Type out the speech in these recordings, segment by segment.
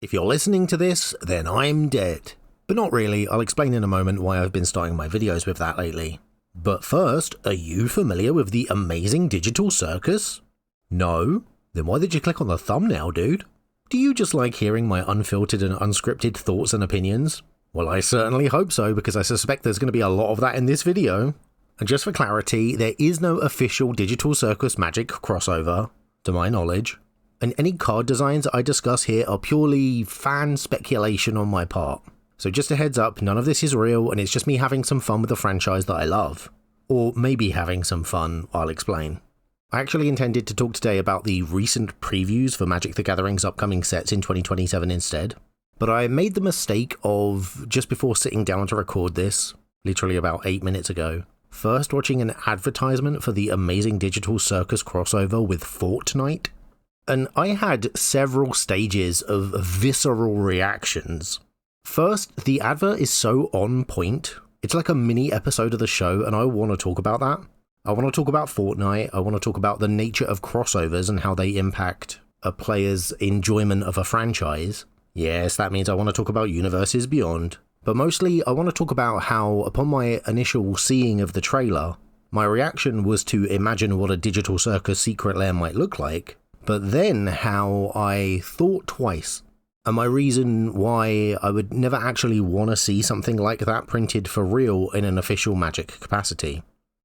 If you're listening to this, then I'm dead. But not really, I'll explain in a moment why I've been starting my videos with that lately. But first, are you familiar with the amazing digital circus? No? Then why did you click on the thumbnail, dude? Do you just like hearing my unfiltered and unscripted thoughts and opinions? Well, I certainly hope so, because I suspect there's going to be a lot of that in this video. And just for clarity, there is no official digital circus magic crossover, to my knowledge. And any card designs I discuss here are purely fan speculation on my part. So just a heads up, none of this is real, and it's just me having some fun with a franchise that I love. Or maybe having some fun, I'll explain. I actually intended to talk today about the recent previews for Magic the Gathering's upcoming sets in 2027 instead. But I made the mistake of, just before sitting down to record this, literally about 8 minutes ago, first watching an advertisement for the amazing digital circus crossover with Fortnite. And I had several stages of visceral reactions. First, the advert is so on point. It's like a mini episode of the show, and I want to talk about that. I want to talk about Fortnite, I want to talk about the nature of crossovers and how they impact a player's enjoyment of a franchise. Yes, that means I want to talk about Universes Beyond. But mostly, I want to talk about how, upon my initial seeing of the trailer, my reaction was to imagine what a digital circus secret lair might look like, but then how I thought twice. And my reason why I would never actually want to see something like that printed for real in an official Magic capacity.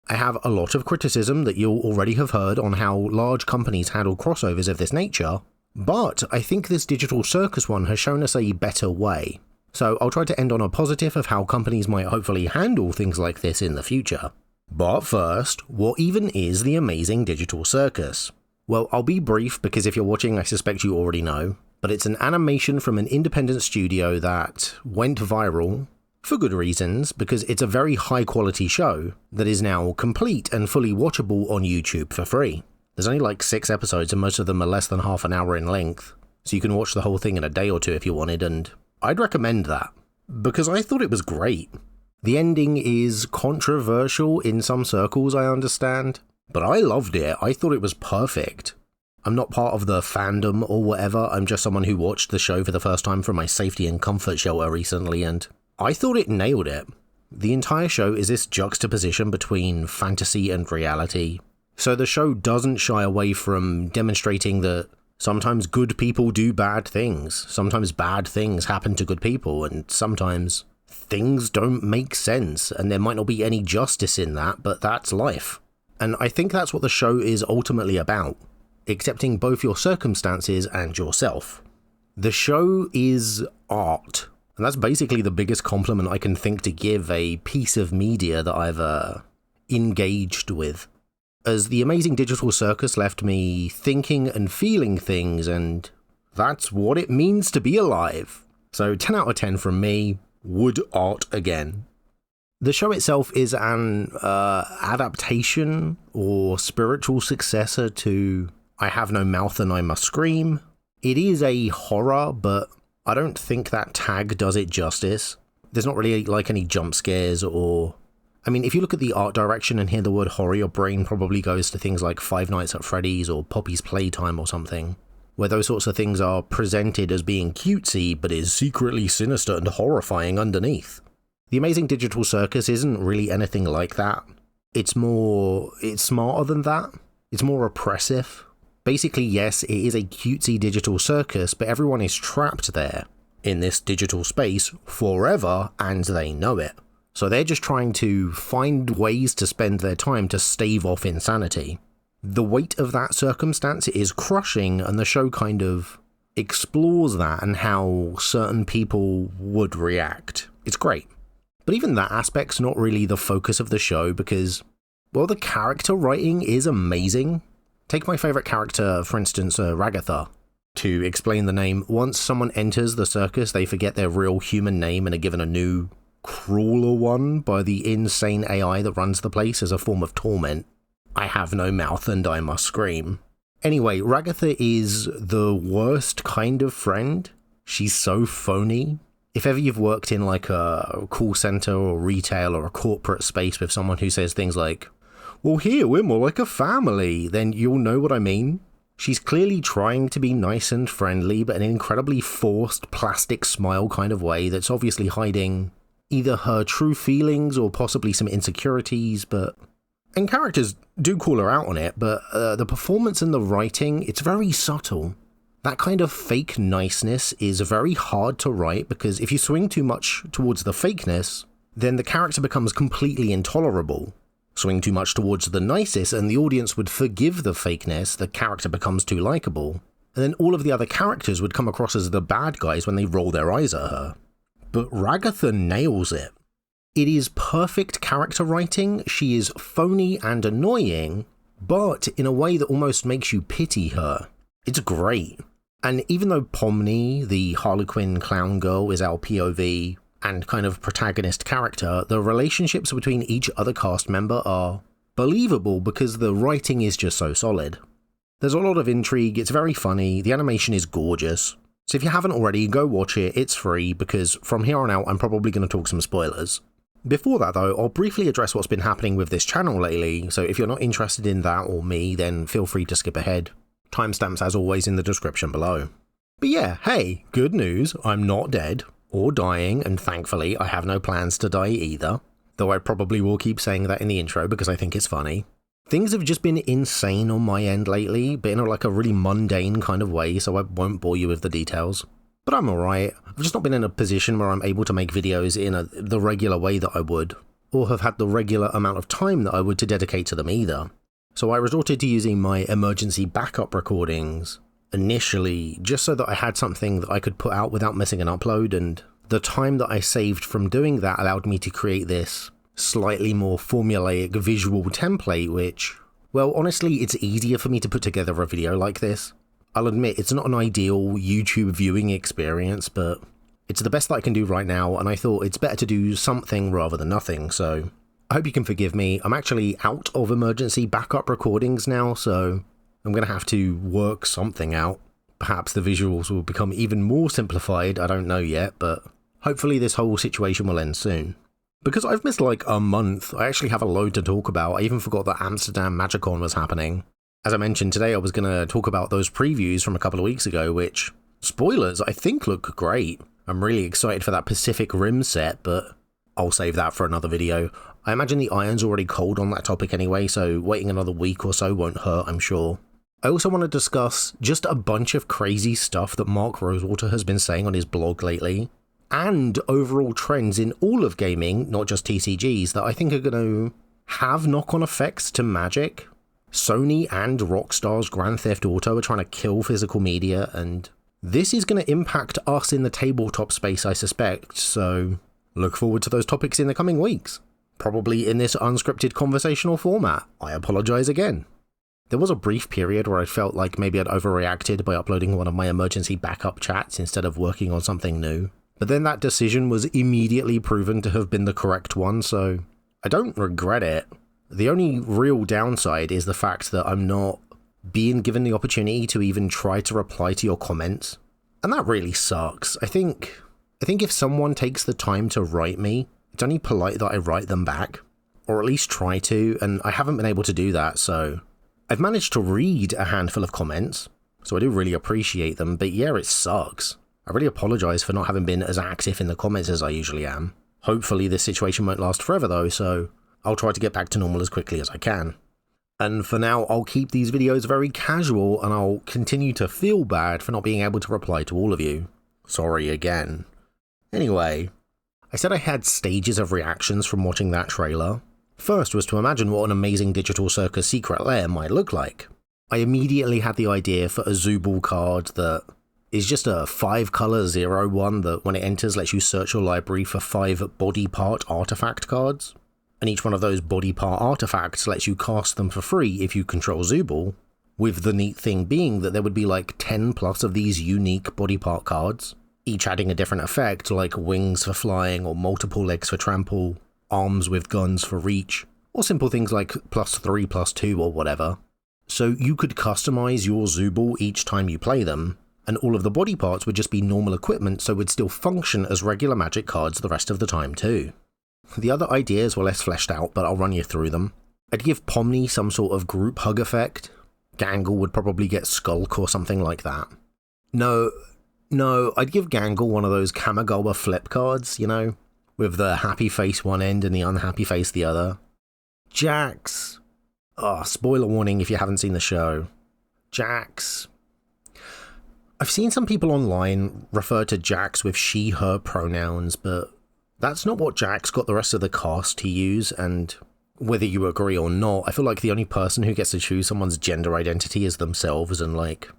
I have a lot of criticism that you'll already have heard on how large companies handle crossovers of this nature, but I think this digital circus one has shown us a better way. So I'll try to end on a positive of how companies might hopefully handle things like this in the future. But first, what even is the amazing digital circus? Well, I'll be brief because if you're watching I suspect you already know, but it's an animation from an independent studio that went viral, for good reasons, because it's a very high quality show that is now complete and fully watchable on YouTube for free. There's only like 6 episodes and most of them are less than half an hour in length, so you can watch the whole thing in a day or two if you wanted, and I'd recommend that, because I thought it was great. The ending is controversial in some circles, I understand, but I loved it. I thought it was perfect. I'm not part of the fandom or whatever, I'm just someone who watched the show for the first time from my safety and comfort shelter recently, and I thought it nailed it. The entire show is this juxtaposition between fantasy and reality. So the show doesn't shy away from demonstrating that sometimes good people do bad things, sometimes bad things happen to good people, and sometimes things don't make sense, and there might not be any justice in that, but that's life. And I think that's what the show is ultimately about, accepting both your circumstances and yourself. The show is art. And that's basically the biggest compliment I can think to give a piece of media that I've engaged with. As the amazing digital circus left me thinking and feeling things, and that's what it means to be alive. So 10 out of 10 from me, would art again. The show itself is an adaptation or spiritual successor to I Have No Mouth and I Must Scream. It is a horror, but I don't think that tag does it justice. There's not really like any jump scares or... I mean, if you look at the art direction and hear the word horror, your brain probably goes to things like Five Nights at Freddy's or Poppy's Playtime or something, where those sorts of things are presented as being cutesy but is secretly sinister and horrifying underneath. The Amazing Digital Circus isn't really anything like that. It's smarter than that. It's more oppressive. Basically, yes, it is a cutesy digital circus, but everyone is trapped there, in this digital space, forever, and they know it. So they're just trying to find ways to spend their time to stave off insanity. The weight of that circumstance is crushing, and the show kind of explores that and how certain people would react. It's great. But even that aspect's not really the focus of the show because, well, the character writing is amazing. Take my favourite character, for instance, Ragatha. To explain the name, once someone enters the circus, they forget their real human name and are given a new, crueler one by the insane AI that runs the place as a form of torment. I have no mouth and I must scream. Anyway, Ragatha is the worst kind of friend. She's so phony. If ever you've worked in like a call centre or retail or a corporate space with someone who says things like, well, here, we're more like a family, then you'll know what I mean. She's clearly trying to be nice and friendly, but in an incredibly forced plastic smile kind of way that's obviously hiding either her true feelings or possibly some insecurities, and characters do call her out on it, but the performance and the writing, it's very subtle. That kind of fake niceness is very hard to write because if you swing too much towards the fakeness, then the character becomes completely intolerable. Swing too much towards the nicest and the audience would forgive the fakeness, the character becomes too likable, and then all of the other characters would come across as the bad guys when they roll their eyes at her. But Ragatha nails it. It is perfect character writing, she is phony and annoying, but in a way that almost makes you pity her. It's great. And even though Pomni, the Harlequin clown girl, is our POV and kind of protagonist character, the relationships between each other cast member are believable because the writing is just so solid. There's a lot of intrigue, it's very funny, the animation is gorgeous. So if you haven't already, go watch it, it's free, because from here on out I'm probably going to talk some spoilers. Before that though, I'll briefly address what's been happening with this channel lately, so if you're not interested in that or me, then feel free to skip ahead. Timestamps as always in the description below. But yeah, hey, good news, I'm not dead, or dying, and thankfully I have no plans to die either, though I probably will keep saying that in the intro because I think it's funny. Things have just been insane on my end lately, but in a really mundane kind of way, so I won't bore you with the details. But I'm alright, I've just not been in a position where I'm able to make videos in the regular way that I would, or have had the regular amount of time that I would to dedicate to them either. So I resorted to using my emergency backup recordings initially, just so that I had something that I could put out without missing an upload, and the time that I saved from doing that allowed me to create this slightly more formulaic visual template which, well, honestly, it's easier for me to put together a video like this. I'll admit it's not an ideal YouTube viewing experience, but it's the best that I can do right now, and I thought it's better to do something rather than nothing, so I hope you can forgive me. I'm actually out of emergency backup recordings now, so I'm going to have to work something out. Perhaps the visuals will become even more simplified, I don't know yet, but hopefully this whole situation will end soon. Because I've missed like a month, I actually have a load to talk about. I even forgot that Amsterdam Magicon was happening. As I mentioned today, I was going to talk about those previews from a couple of weeks ago, which, spoilers, I think look great. I'm really excited for that Pacific Rim set, but I'll save that for another video. I imagine the iron's already cold on that topic anyway, so waiting another week or so won't hurt, I'm sure. I also want to discuss just a bunch of crazy stuff that Mark Rosewater has been saying on his blog lately, and overall trends in all of gaming, not just TCGs, that I think are going to have knock-on effects to Magic. Sony and Rockstar's Grand Theft Auto are trying to kill physical media, and this is going to impact us in the tabletop space, I suspect, so look forward to those topics in the coming weeks. Probably in this unscripted conversational format. I apologise again. There was a brief period where I felt like maybe I'd overreacted by uploading one of my emergency backup chats instead of working on something new. But then that decision was immediately proven to have been the correct one, so I don't regret it. The only real downside is the fact that I'm not being given the opportunity to even try to reply to your comments. And that really sucks. I think if someone takes the time to write me, it's only polite that I write them back. Or at least try to, and I haven't been able to do that, so I've managed to read a handful of comments, so I do really appreciate them, but yeah, it sucks. I really apologise for not having been as active in the comments as I usually am. Hopefully this situation won't last forever though, so I'll try to get back to normal as quickly as I can. And for now, I'll keep these videos very casual, and I'll continue to feel bad for not being able to reply to all of you. Sorry again. Anyway, I said I had stages of reactions from watching that trailer. First was to imagine what an amazing digital Circus secret lair might look like. I immediately had the idea for a Zooble card that is just a 5-color 0-1 that when it enters lets you search your library for 5 body part artifact cards. And each one of those body part artifacts lets you cast them for free if you control Zooble, with the neat thing being that there would be like 10 plus of these unique body part cards, each adding a different effect like wings for flying or multiple legs for trample, arms with guns for reach, or simple things like +3, +2 or whatever. So you could customize your Zooble each time you play them, and all of the body parts would just be normal equipment so would still function as regular Magic cards the rest of the time too. The other ideas were less fleshed out, but I'll run you through them. I'd give Pomni some sort of group hug effect. Gangle would probably get Skulk or something like that. No, I'd give Gangle one of those Kamigawa flip cards, you know, with the happy face one end and the unhappy face the other. Jax. Oh, spoiler warning if you haven't seen the show. Jax. I've seen some people online refer to Jax with she, her pronouns, but that's not what Jax got the rest of the cast to use, and whether you agree or not, I feel like the only person who gets to choose someone's gender identity is themselves, and like,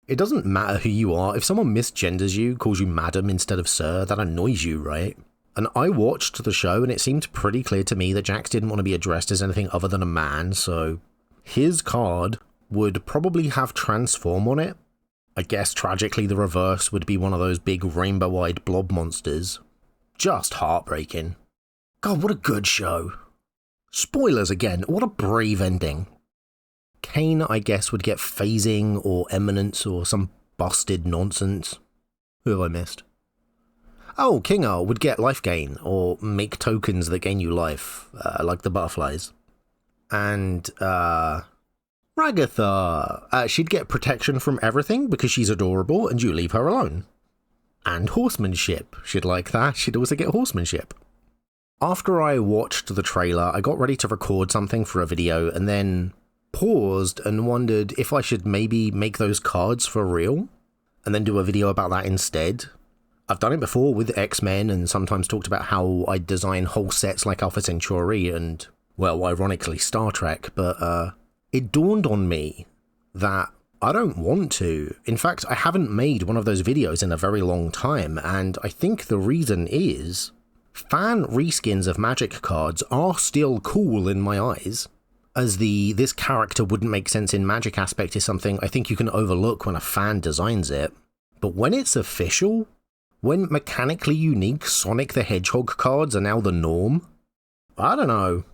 it doesn't matter who you are. If someone misgenders you, calls you madam instead of sir, that annoys you, right? And I watched the show and it seemed pretty clear to me that Jax didn't want to be addressed as anything other than a man, so his card would probably have transform on it. I guess tragically the reverse would be one of those big rainbow-eyed blob monsters. Just heartbreaking. God, what a good show. Spoilers again, what a brave ending. Kain, I guess, would get phasing or eminence or some busted nonsense. Who have I missed? Oh, Kingar would get life gain, or make tokens that gain you life, like the butterflies. And, Ragatha, she'd get protection from everything because she's adorable and you leave her alone. And horsemanship, she'd like that, she'd also get horsemanship. After I watched the trailer, I got ready to record something for a video and then paused and wondered if I should maybe make those cards for real and then do a video about that instead. I've done it before with X-Men and sometimes talked about how I design whole sets like Alpha Centauri and, well, ironically Star Trek, but it dawned on me that I don't want to. In fact, I haven't made one of those videos in a very long time, and I think the reason is fan reskins of Magic cards are still cool in my eyes, as this character wouldn't make sense in Magic aspect is something I think you can overlook when a fan designs it. But when it's official, when mechanically unique Sonic the Hedgehog cards are now the norm, I don't know.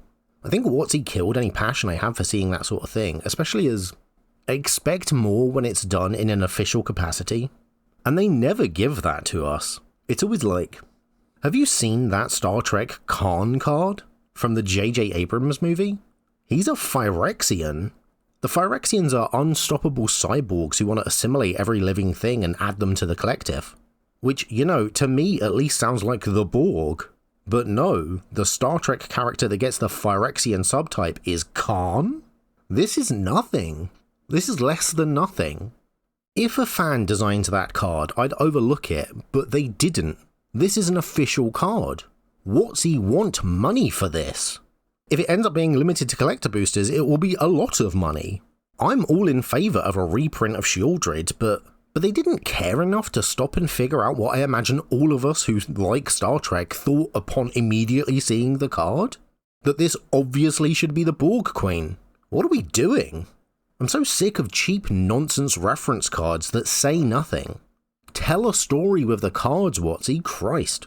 I think WotC killed any passion I have for seeing that sort of thing, especially as I expect more when it's done in an official capacity. And they never give that to us. It's always like, have you seen that Star Trek Khan card from the J.J. Abrams movie? He's a Phyrexian. The Phyrexians are unstoppable cyborgs who want to assimilate every living thing and add them to the collective. Which, you know, to me at least sounds like the Borg. But no, the Star Trek character that gets the Phyrexian subtype is Khan? This is nothing. This is less than nothing. If a fan designed that card, I'd overlook it, but they didn't. This is an official card. WotC want money for this? If it ends up being limited to collector boosters, it will be a lot of money. I'm all in favour of a reprint of Shieldred, but they didn't care enough to stop and figure out what I imagine all of us who like Star Trek thought upon immediately seeing the card? That this obviously should be the Borg Queen. What are we doing? I'm so sick of cheap nonsense reference cards that say nothing. Tell a story with the cards, WotC, Christ.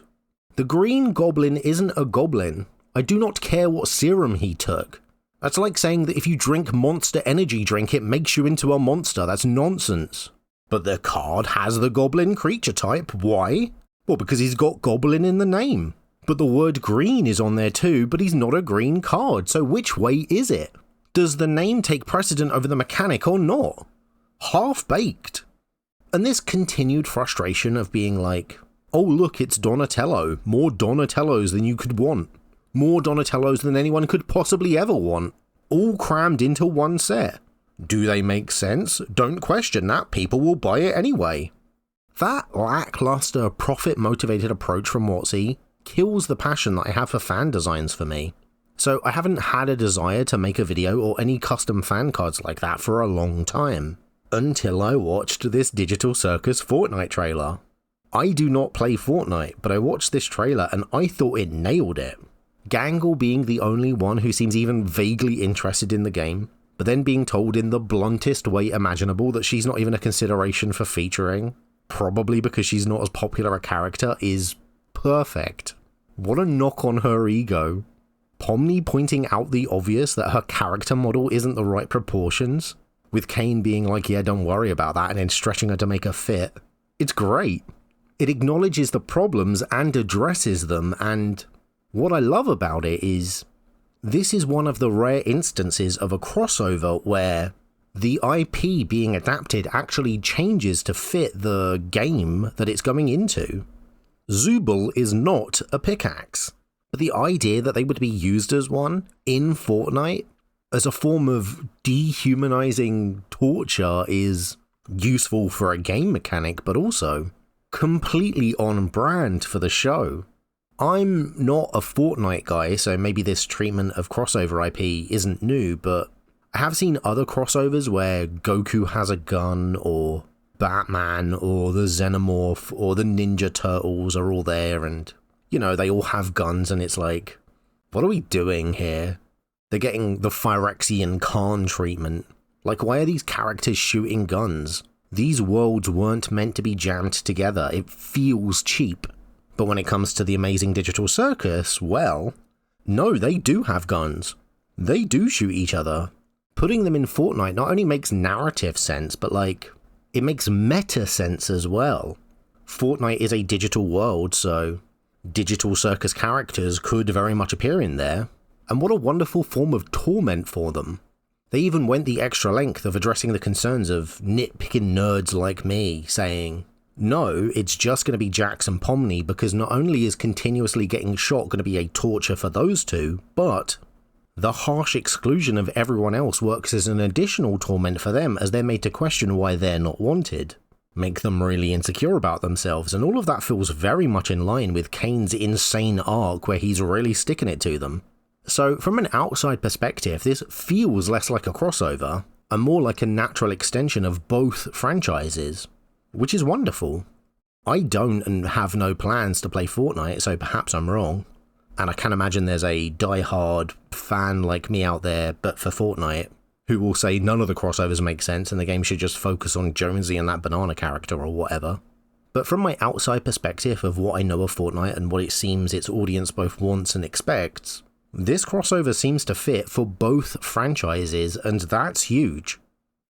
The Green Goblin isn't a goblin. I do not care what serum he took. That's like saying that if you drink Monster Energy drink, it makes you into a monster. That's nonsense. But the card has the goblin creature type. Why? Well, because he's got goblin in the name. But the word green is on there too, but he's not a green card, so which way is it? Does the name take precedent over the mechanic or not? Half-baked. And this continued frustration of being like, oh look, it's Donatello. More Donatellos than you could want. More Donatellos than anyone could possibly ever want. All crammed into one set. Do they make sense? Don't question that, people will buy it anyway. That lackluster, profit-motivated approach from WotC kills the passion that I have for fan designs for me. So I haven't had a desire to make a video or any custom fan cards like that for a long time. Until I watched this Digital Circus Fortnite trailer. I do not play Fortnite, but I watched this trailer and I thought it nailed it. Gangle being the only one who seems even vaguely interested in the game, but then being told in the bluntest way imaginable that she's not even a consideration for featuring, probably because she's not as popular a character, is perfect. What a knock on her ego. Pomni pointing out the obvious that her character model isn't the right proportions, with Kain being like, yeah, don't worry about that, and then stretching her to make her fit. It's great. It acknowledges the problems and addresses them, and what I love about it is this is one of the rare instances of a crossover where the IP being adapted actually changes to fit the game that it's going into. Zooble is not a pickaxe, but the idea that they would be used as one in Fortnite as a form of dehumanizing torture is useful for a game mechanic, but also completely on brand for the show. I'm not a Fortnite guy, so maybe this treatment of crossover IP isn't new, but I have seen other crossovers where Goku has a gun, or Batman, or the Xenomorph, or the Ninja Turtles are all there, and, you know, they all have guns, and it's like, what are we doing here? They're getting the Phyrexian Khan treatment. Like, why are these characters shooting guns? These worlds weren't meant to be jammed together. It feels cheap. But when it comes to the amazing digital circus, well, no, they do have guns. They do shoot each other. Putting them in Fortnite not only makes narrative sense, but like, it makes meta sense as well. Fortnite is a digital world, so digital circus characters could very much appear in there. And what a wonderful form of torment for them. They even went the extra length of addressing the concerns of nitpicking nerds like me, saying, no, it's just going to be Jax and Pomni, because not only is continuously getting shot going to be a torture for those two, but the harsh exclusion of everyone else works as an additional torment for them, as they're made to question why they're not wanted, make them really insecure about themselves, and all of that feels very much in line with Kane's insane arc where he's really sticking it to them. So from an outside perspective, this feels less like a crossover, and more like a natural extension of both franchises, which is wonderful. I don't and have no plans to play Fortnite, so perhaps I'm wrong. And I can imagine there's a die-hard fan like me out there, but for Fortnite, who will say none of the crossovers make sense and the game should just focus on Jonesy and that banana character or whatever. But from my outside perspective of what I know of Fortnite and what it seems its audience both wants and expects, this crossover seems to fit for both franchises, and that's huge.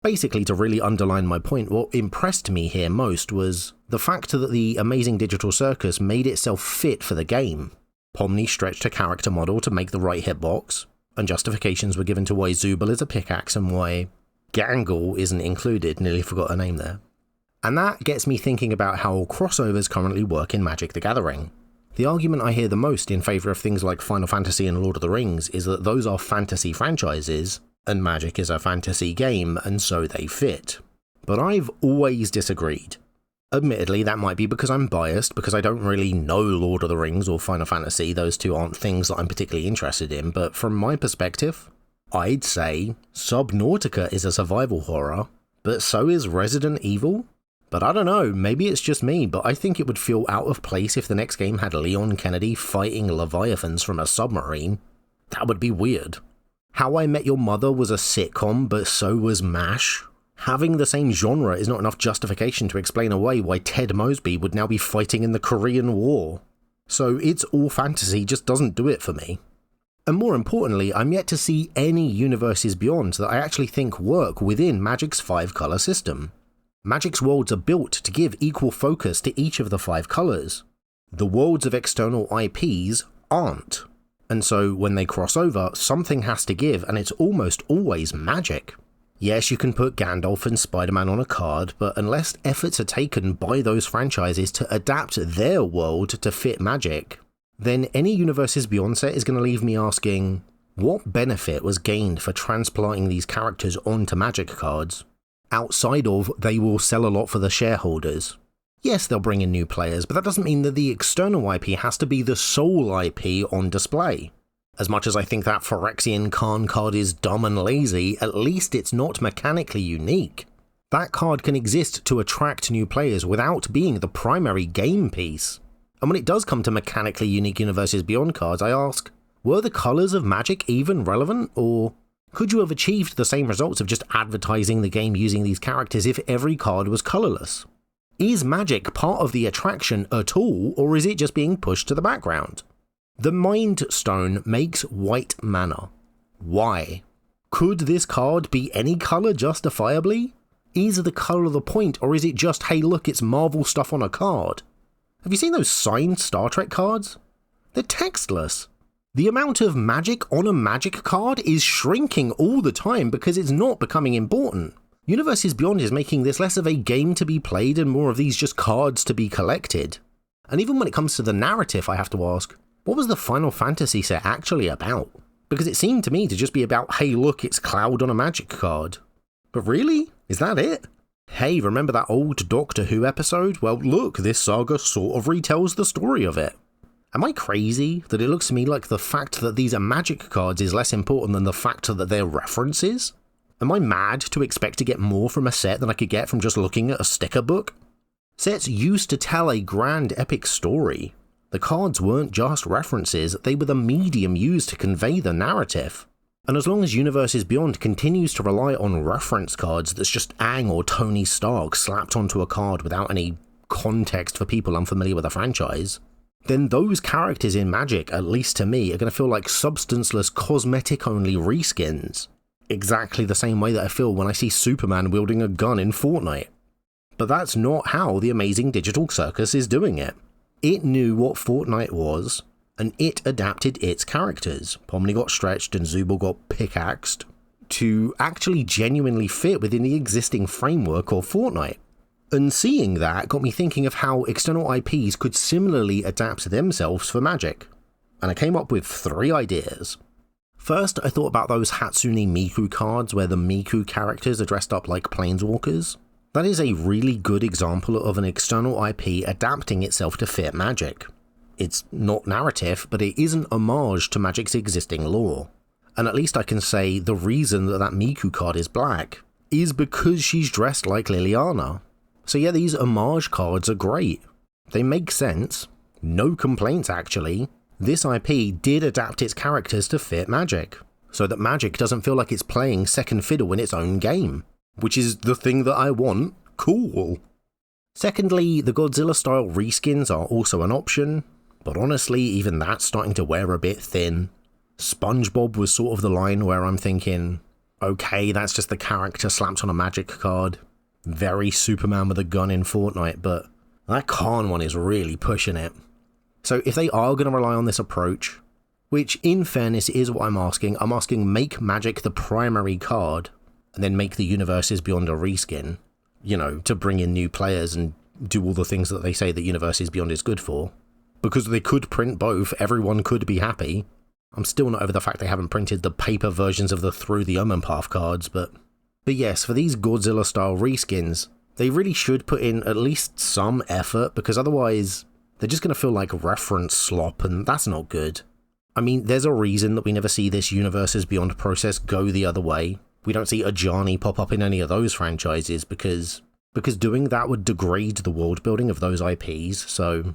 Basically, to really underline my point, what impressed me here most was the fact that the amazing digital circus made itself fit for the game. Pomni stretched her character model to make the right hitbox, and justifications were given to why Zooble is a pickaxe and why Gangle isn't included, nearly forgot her name there. And that gets me thinking about how crossovers currently work in Magic the Gathering. The argument I hear the most in favour of things like Final Fantasy and Lord of the Rings is that those are fantasy franchises, and Magic is a fantasy game, and so they fit. But I've always disagreed. Admittedly, that might be because I'm biased, because I don't really know Lord of the Rings or Final Fantasy, those two aren't things that I'm particularly interested in, but from my perspective, I'd say Subnautica is a survival horror, but so is Resident Evil? But I don't know, maybe it's just me, but I think it would feel out of place if the next game had Leon Kennedy fighting leviathans from a submarine. That would be weird. How I Met Your Mother was a sitcom, but so was MASH. Having the same genre is not enough justification to explain away why Ted Mosby would now be fighting in the Korean War. So It's All Fantasy just doesn't do it for me. And more importantly, I'm yet to see any universes beyond that I actually think work within Magic's 5-colour system. Magic's worlds are built to give equal focus to each of the 5 colours. The worlds of external IPs aren't. And so when they cross over, something has to give, and it's almost always Magic. Yes, you can put Gandalf and Spider-Man on a card, but unless efforts are taken by those franchises to adapt their world to fit Magic, then any Universes Beyond set is going to leave me asking, what benefit was gained for transplanting these characters onto Magic cards, outside of they will sell a lot for the shareholders? Yes, they'll bring in new players, but that doesn't mean that the external IP has to be the sole IP on display. As much as I think that Phyrexian Khan card is dumb and lazy, at least it's not mechanically unique. That card can exist to attract new players without being the primary game piece. And when it does come to mechanically unique Universes Beyond cards, I ask, were the colours of Magic even relevant, or could you have achieved the same results of just advertising the game using these characters if every card was colourless? Is Magic part of the attraction at all, or is it just being pushed to the background? The Mind Stone makes white mana. Why? Could this card be any colour justifiably? Is the colour the point, or is it just, hey look, it's Marvel stuff on a card? Have you seen those signed Star Trek cards? They're textless. The amount of magic on a magic card is shrinking all the time because it's not becoming important. Universes Beyond is making this less of a game to be played and more of these just cards to be collected. And even when it comes to the narrative, I have to ask, what was the Final Fantasy set actually about? Because it seemed to me to just be about, hey look, it's Cloud on a magic card. But really? Is that it? Hey, remember that old Doctor Who episode? Well look, this saga sort of retells the story of it. Am I crazy that it looks to me like the fact that these are magic cards is less important than the fact that they're references? Am I mad to expect to get more from a set than I could get from just looking at a sticker book? Sets used to tell a grand epic story. The cards weren't just references, they were the medium used to convey the narrative. And as long as Universes Beyond continues to rely on reference cards that's just Aang or Tony Stark slapped onto a card without any context for people unfamiliar with the franchise, then those characters in Magic, at least to me, are going to feel like substanceless cosmetic-only reskins. Exactly the same way that I feel when I see Superman wielding a gun in Fortnite. But that's not how the amazing Digital Circus is doing it. It knew what Fortnite was, and it adapted its characters. Pomni got stretched and Zubul got pickaxed to actually genuinely fit within the existing framework of Fortnite. And seeing that got me thinking of how external IPs could similarly adapt themselves for Magic. And I came up with 3 ideas. First, I thought about those Hatsune Miku cards where the Miku characters are dressed up like planeswalkers. That is a really good example of an external IP adapting itself to fit Magic. It's not narrative, but it is an homage to Magic's existing lore. And at least I can say the reason that Miku card is black is because she's dressed like Liliana. So yeah, these homage cards are great. They make sense. No complaints actually. This IP did adapt its characters to fit Magic, so that Magic doesn't feel like it's playing second fiddle in its own game. Which is the thing that I want. Cool. Secondly, the Godzilla-style reskins are also an option, but honestly, even that's starting to wear a bit thin. SpongeBob was sort of the line where I'm thinking, okay, that's just the character slapped on a Magic card. Very Superman with a gun in Fortnite, but that Khan one is really pushing it. So if they are going to rely on this approach, which in fairness is what I'm asking make Magic the primary card, and then make the Universes Beyond a reskin, you know, to bring in new players and do all the things that they say that Universes Beyond is good for. Because they could print both, everyone could be happy. I'm still not over the fact they haven't printed the paper versions of the Through the Omen Path cards, but yes, for these Godzilla-style reskins, they really should put in at least some effort, because otherwise they're just going to feel like reference slop, and that's not good. I mean, there's a reason that we never see this Universes Beyond process go the other way. We don't see Ajani pop up in any of those franchises because doing that would degrade the world building of those IPs, so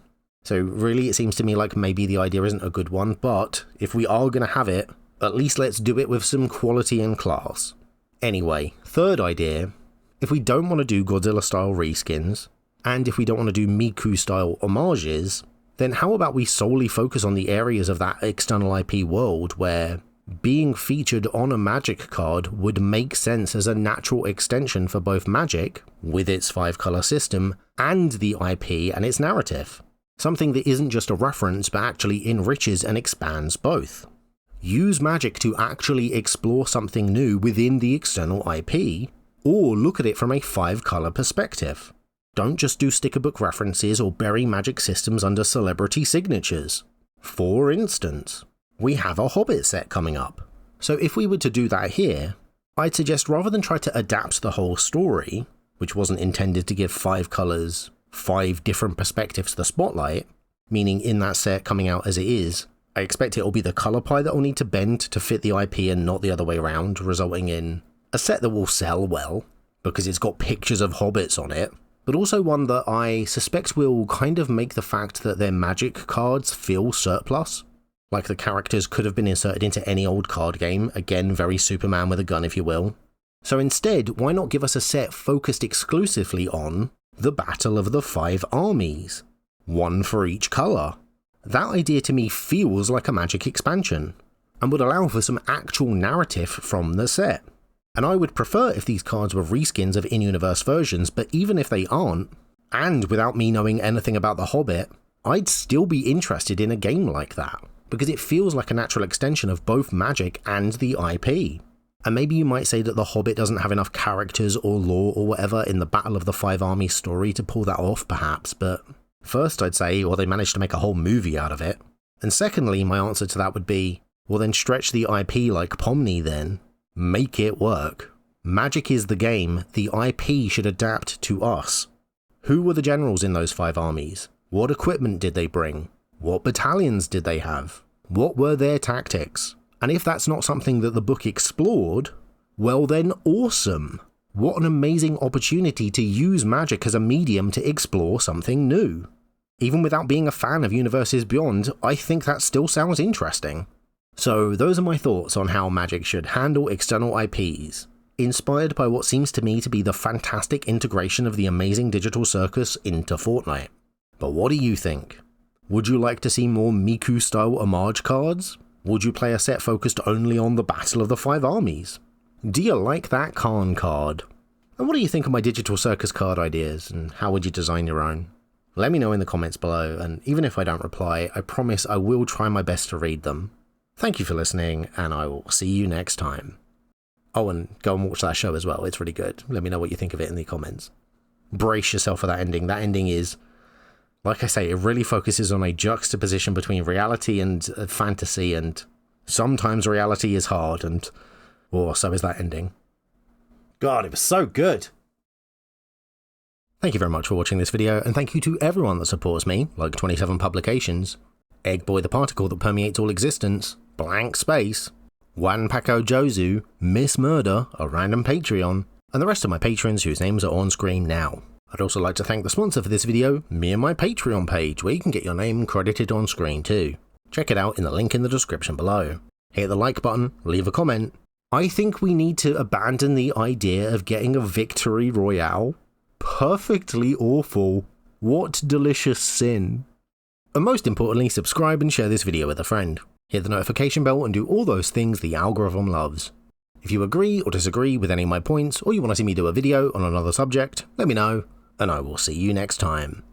really it seems to me like maybe the idea isn't a good one, but if we are going to have it, at least let's do it with some quality and class. Anyway, third idea, if we don't want to do Godzilla-style reskins, and if we don't want to do Miku-style homages, then how about we solely focus on the areas of that external IP world where being featured on a Magic card would make sense as a natural extension for both Magic, with its 5-color system, and the IP and its narrative. Something that isn't just a reference but actually enriches and expands both. Use Magic to actually explore something new within the external IP, or look at it from a 5-color perspective. Don't just do sticker book references or bury Magic systems under celebrity signatures. For instance, we have a Hobbit set coming up. So if we were to do that here, I'd suggest rather than try to adapt the whole story, which wasn't intended to give 5 colors, 5 different perspectives the spotlight, meaning in that set coming out as it is, I expect it'll be the color pie that will need to bend to fit the IP and not the other way around, resulting in a set that will sell well, because it's got pictures of hobbits on it, but also one that I suspect will kind of make the fact that their Magic cards feel surplus. Like the characters could have been inserted into any old card game, again very Superman with a gun if you will. So instead, why not give us a set focused exclusively on the Battle of the 5 Armies? 1 for each colour. That idea to me feels like a Magic expansion, and would allow for some actual narrative from the set. And I would prefer if these cards were reskins of in-universe versions, but even if they aren't, and without me knowing anything about The Hobbit, I'd still be interested in a game like that. because it feels like a natural extension of both Magic and the IP. And maybe you might say that The Hobbit doesn't have enough characters or lore or whatever in the Battle of the Five Armies story to pull that off perhaps, but first I'd say, well, they managed to make a whole movie out of it. And secondly, my answer to that would be, well then stretch the IP like Pomni then. Make it work. Magic is the game, the IP should adapt to us. Who were the generals in those 5 armies? What equipment did they bring? What battalions did they have? What were their tactics? And if that's not something that the book explored, well then awesome. What an amazing opportunity to use magic as a medium to explore something new. Even without being a fan of Universes Beyond, I think that still sounds interesting. So those are my thoughts on how Magic should handle external IPs, inspired by what seems to me to be the fantastic integration of the amazing digital circus into Fortnite. But what do you think? Would you like to see more Miku-style homage cards? Would you play a set focused only on the Battle of the Five Armies? Do you like that Khan card? And what do you think of my digital circus card ideas, and how would you design your own? Let me know in the comments below, and even if I don't reply, I promise I will try my best to read them. Thank you for listening, and I will see you next time. Oh, and go and watch that show as well, it's really good. Let me know what you think of it in the comments. Brace yourself for that ending. That ending is, like I say, it really focuses on a juxtaposition between reality and fantasy, and sometimes reality is hard, and so is that ending. God, it was so good! Thank you very much for watching this video, and thank you to everyone that supports me, like 27 publications, Eggboy the Particle that permeates all existence, Blank Space, Wanpako Jozu, Miss Murder, a random Patreon, and the rest of my patrons whose names are on screen now. I'd also like to thank the sponsor for this video, me and my Patreon page, where you can get your name credited on screen too. Check it out in the link in the description below. Hit the like button, leave a comment. I think we need to abandon the idea of getting a victory royale. Perfectly awful. What delicious sin. And most importantly, subscribe and share this video with a friend. Hit the notification bell and do all those things the algorithm loves. If you agree or disagree with any of my points, or you want to see me do a video on another subject, let me know, and I will see you next time.